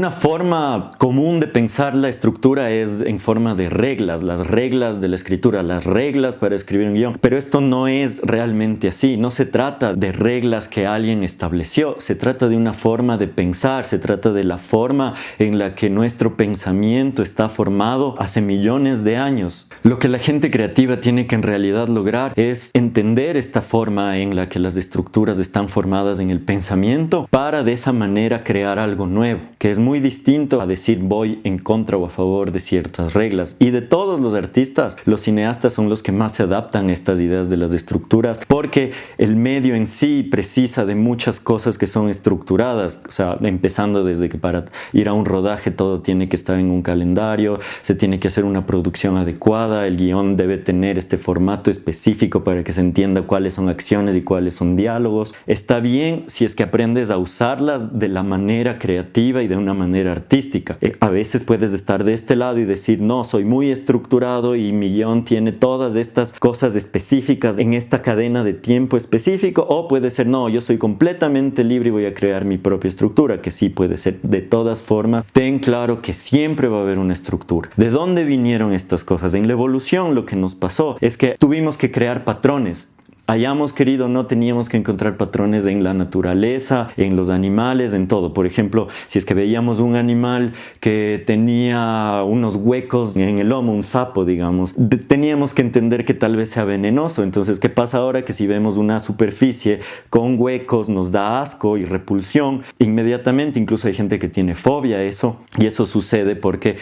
Una forma común de pensar la estructura es en forma de reglas, las reglas de la escritura, las reglas para escribir un guión. Pero esto no es realmente así, no se trata de reglas que alguien estableció, se trata de una forma de pensar, se trata de la forma en la que nuestro pensamiento está formado hace millones de años. Lo que la gente creativa tiene que en realidad lograr es entender esta forma en la que las estructuras están formadas en el pensamiento para de esa manera crear algo nuevo, que es muy distinto a decir voy en contra o a favor de ciertas reglas. Y de todos los artistas, los cineastas son los que más se adaptan a estas ideas de las estructuras, porque el medio en sí precisa de muchas cosas que son estructuradas, o sea, empezando desde que para ir a un rodaje todo tiene que estar en un calendario, se tiene que hacer una producción adecuada, el guión debe tener este formato específico para que se entienda cuáles son acciones y cuáles son diálogos. Está bien si es que aprendes a usarlas de la manera creativa y de una manera artística. A veces puedes estar de este lado y decir, no, soy muy estructurado y mi guión tiene todas estas cosas específicas en esta cadena de tiempo específico, o puede ser, no, yo soy completamente libre y voy a crear mi propia estructura, que sí puede ser. De todas formas, ten claro que siempre va a haber una estructura. ¿De dónde vinieron estas cosas? En la evolución lo que nos pasó es que tuvimos que crear patrones. Hayamos querido o no, teníamos que encontrar patrones en la naturaleza, en los animales, en todo. Por ejemplo, si es que veíamos un animal que tenía unos huecos en el lomo, un sapo, digamos, teníamos que entender que tal vez sea venenoso. Entonces, ¿qué pasa ahora? Que si vemos una superficie con huecos nos da asco y repulsión inmediatamente. Incluso hay gente que tiene fobia a eso, y eso sucede porque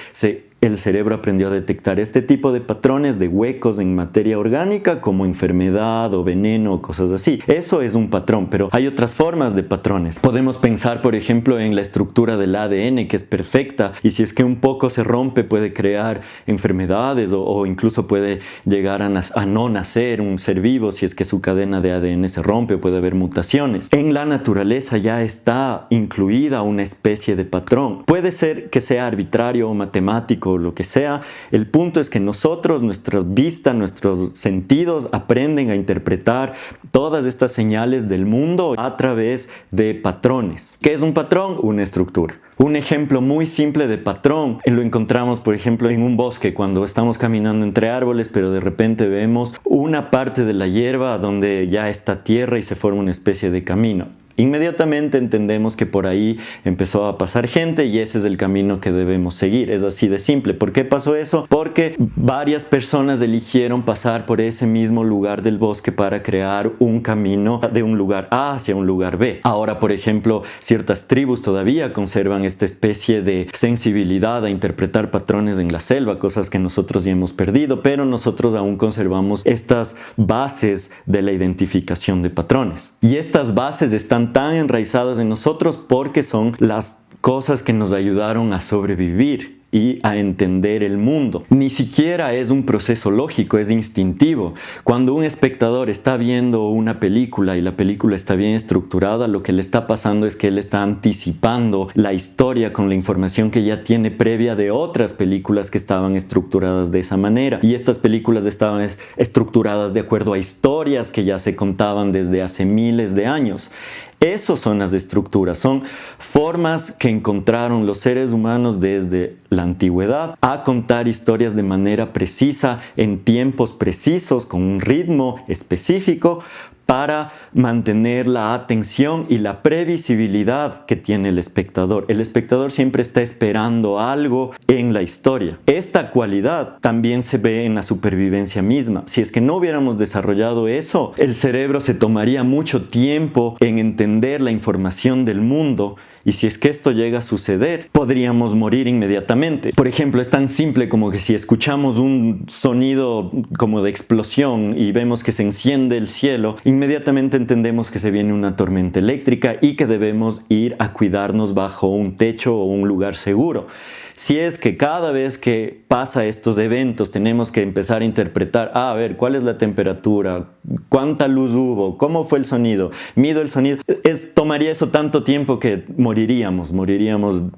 el cerebro aprendió a detectar este tipo de patrones de huecos en materia orgánica como enfermedad o veneno o cosas así. Eso es un patrón, pero hay otras formas de patrones. Podemos pensar, por ejemplo, en la estructura del ADN, que es perfecta, y si es que un poco se rompe puede crear enfermedades o incluso puede llegar a no nacer un ser vivo si es que su cadena de ADN se rompe, o puede haber mutaciones. En la naturaleza ya está incluida una especie de patrón. Puede ser que sea arbitrario o matemático, lo que sea. El punto es que nosotros, nuestra vista, nuestros sentidos aprenden a interpretar todas estas señales del mundo a través de patrones. ¿Qué es un patrón? Una estructura. Un ejemplo muy simple de patrón lo encontramos, por ejemplo, en un bosque, cuando estamos caminando entre árboles, pero de repente vemos una parte de la hierba donde ya está tierra y se forma una especie de camino. Inmediatamente entendemos que por ahí empezó a pasar gente y ese es el camino que debemos seguir. Es así de simple. ¿Por qué pasó eso? Porque varias personas eligieron pasar por ese mismo lugar del bosque para crear un camino de un lugar A hacia un lugar B. Ahora, por ejemplo, ciertas tribus todavía conservan esta especie de sensibilidad a interpretar patrones en la selva, cosas que nosotros ya hemos perdido, pero nosotros aún conservamos estas bases de la identificación de patrones. Y estas bases están tan enraizadas en nosotros porque son las cosas que nos ayudaron a sobrevivir y a entender el mundo. Ni siquiera es un proceso lógico, es instintivo. Cuando un espectador está viendo una película y la película está bien estructurada, lo que le está pasando es que él está anticipando la historia con la información que ya tiene previa de otras películas que estaban estructuradas de esa manera. Y estas películas estaban estructuradas de acuerdo a historias que ya se contaban desde hace miles de años. Esas son las estructuras, son formas que encontraron los seres humanos desde la antigüedad a contar historias de manera precisa, en tiempos precisos, con un ritmo específico, para mantener la atención y la previsibilidad que tiene el espectador. El espectador siempre está esperando algo en la historia. Esta cualidad también se ve en la supervivencia misma. Si es que no hubiéramos desarrollado eso, el cerebro se tomaría mucho tiempo en entender la información del mundo. Y si es que esto llega a suceder, podríamos morir inmediatamente. Por ejemplo, es tan simple como que si escuchamos un sonido como de explosión y vemos que se enciende el cielo, inmediatamente entendemos que se viene una tormenta eléctrica y que debemos ir a cuidarnos bajo un techo o un lugar seguro. Si es que cada vez que pasa estos eventos tenemos que empezar a interpretar, a ver, ¿cuál es la temperatura? ¿Cuánta luz hubo? ¿Cómo fue el sonido? ¿Mido el sonido? Tomaría eso tanto tiempo que moriríamos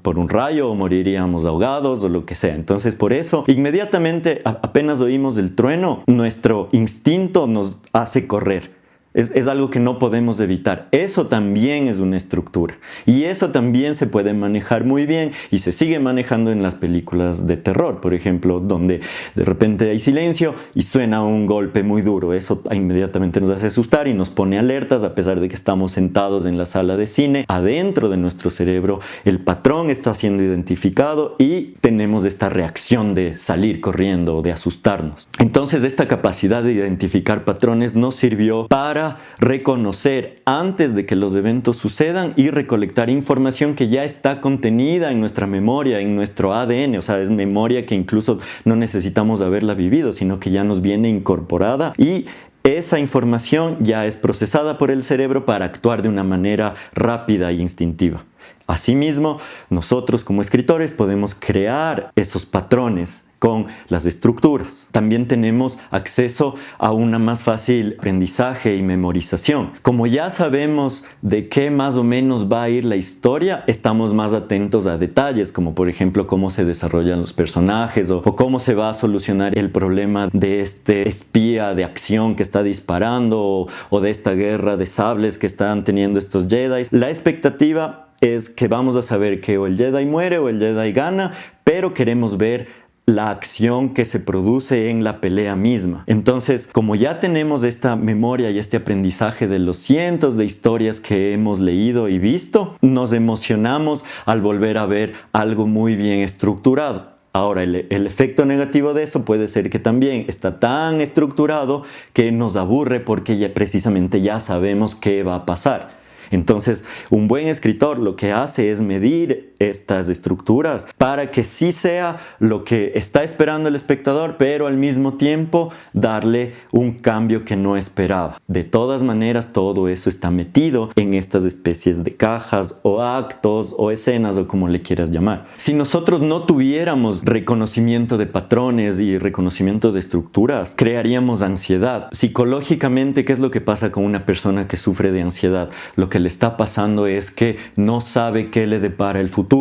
por un rayo o moriríamos ahogados o lo que sea. Entonces, por eso, inmediatamente, apenas oímos el trueno, nuestro instinto nos hace correr. Es algo que no podemos evitar. Eso también es una estructura. Y eso también se puede manejar muy bien y se sigue manejando en las películas de terror, por ejemplo, donde de repente hay silencio y suena un golpe muy duro. Eso inmediatamente nos hace asustar y nos pone alertas a pesar de que estamos sentados en la sala de cine. Adentro de nuestro cerebro el patrón está siendo identificado y tenemos esta reacción de salir corriendo o de asustarnos. Entonces esta capacidad de identificar patrones nos sirvió para reconocer antes de que los eventos sucedan y recolectar información que ya está contenida en nuestra memoria, en nuestro ADN, o sea, es memoria que incluso no necesitamos haberla vivido, sino que ya nos viene incorporada y esa información ya es procesada por el cerebro para actuar de una manera rápida e instintiva. Asimismo, nosotros como escritores podemos crear esos patrones con las estructuras. También tenemos acceso a una más fácil aprendizaje y memorización. Como ya sabemos de qué más o menos va a ir la historia, estamos más atentos a detalles, como por ejemplo cómo se desarrollan los personajes o cómo se va a solucionar el problema de este espía de acción que está disparando o de esta guerra de sables que están teniendo estos Jedi. La expectativa es que vamos a saber que o el Jedi muere o el Jedi gana, pero queremos ver la acción que se produce en la pelea misma. Entonces, como ya tenemos esta memoria y este aprendizaje de los cientos de historias que hemos leído y visto, nos emocionamos al volver a ver algo muy bien estructurado. Ahora, el efecto negativo de eso puede ser que también está tan estructurado que nos aburre porque precisamente ya sabemos qué va a pasar. Entonces, un buen escritor lo que hace es medir estas estructuras para que sí sea lo que está esperando el espectador, pero al mismo tiempo darle un cambio que no esperaba. De todas maneras, todo eso está metido en estas especies de cajas o actos o escenas o como le quieras llamar. Si nosotros no tuviéramos reconocimiento de patrones y reconocimiento de estructuras, crearíamos ansiedad. Psicológicamente, ¿qué es lo que pasa con una persona que sufre de ansiedad? Lo que le está pasando es que no sabe qué le depara el futuro.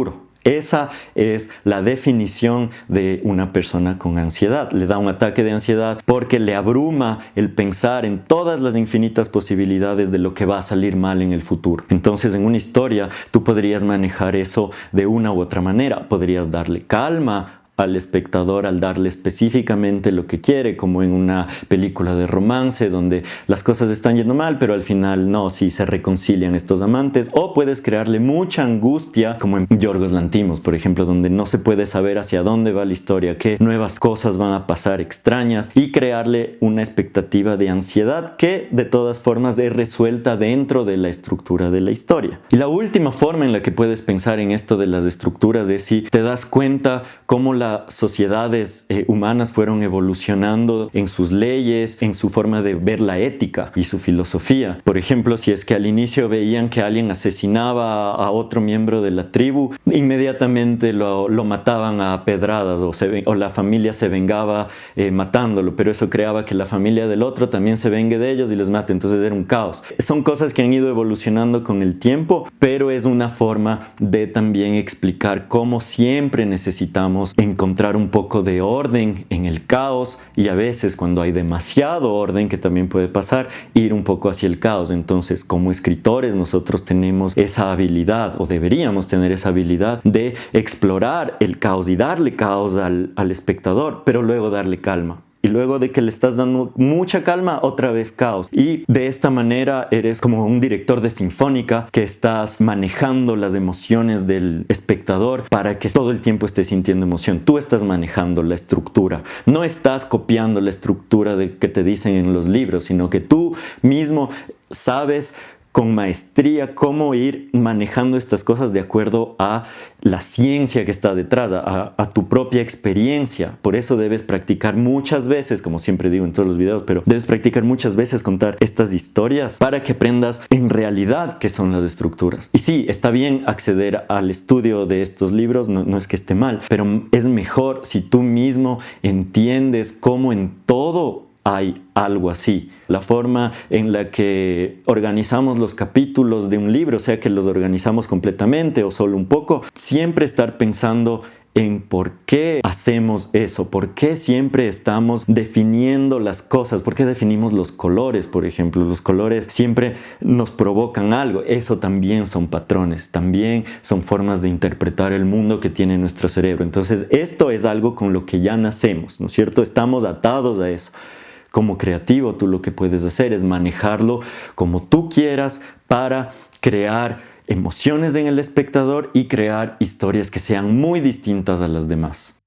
Esa es la definición de una persona con ansiedad. Le da un ataque de ansiedad porque le abruma el pensar en todas las infinitas posibilidades de lo que va a salir mal en el futuro. Entonces, en una historia, tú podrías manejar eso de una u otra manera. Podrías darle calma al espectador al darle específicamente lo que quiere, como en una película de romance donde las cosas están yendo mal, pero al final no, sí se reconcilian estos amantes. O puedes crearle mucha angustia, como en Yorgos Lanthimos, por ejemplo, donde no se puede saber hacia dónde va la historia, qué nuevas cosas van a pasar extrañas, y crearle una expectativa de ansiedad que de todas formas es resuelta dentro de la estructura de la historia. Y la última forma en la que puedes pensar en esto de las estructuras es si te das cuenta cómo las sociedades humanas fueron evolucionando en sus leyes, en su forma de ver la ética y su filosofía. Por ejemplo, si es que al inicio veían que alguien asesinaba a otro miembro de la tribu, inmediatamente lo mataban a pedradas o la familia se vengaba matándolo, pero eso creaba que la familia del otro también se vengue de ellos y les mate. Entonces era un caos. Son cosas que han ido evolucionando con el tiempo, pero es una forma de también explicar cómo siempre necesitamos encontrar un poco de orden en el caos, y a veces cuando hay demasiado orden, que también puede pasar, ir un poco hacia el caos. Entonces, como escritores nosotros tenemos esa habilidad, o deberíamos tener esa habilidad, de explorar el caos y darle caos al espectador, pero luego darle calma. Y luego de que le estás dando mucha calma, otra vez caos. Y de esta manera eres como un director de sinfónica que estás manejando las emociones del espectador para que todo el tiempo esté sintiendo emoción. Tú estás manejando la estructura. No estás copiando la estructura que te dicen en los libros, sino que tú mismo sabes con maestría cómo ir manejando estas cosas de acuerdo a la ciencia que está detrás, a tu propia experiencia. Por eso debes practicar muchas veces, como siempre digo en todos los videos, pero debes practicar muchas veces contar estas historias para que aprendas en realidad qué son las estructuras. Y sí, está bien acceder al estudio de estos libros, no es que esté mal, pero es mejor si tú mismo entiendes cómo en todo hay algo así. La forma en la que organizamos los capítulos de un libro, sea que los organizamos completamente o solo un poco, siempre estar pensando en por qué hacemos eso, por qué siempre estamos definiendo las cosas, por qué definimos los colores, por ejemplo. Los colores siempre nos provocan algo. Eso también son patrones, también son formas de interpretar el mundo que tiene nuestro cerebro. Entonces, esto es algo con lo que ya nacemos, ¿no es cierto? Estamos atados a eso. Como creativo, tú lo que puedes hacer es manejarlo como tú quieras para crear emociones en el espectador y crear historias que sean muy distintas a las demás.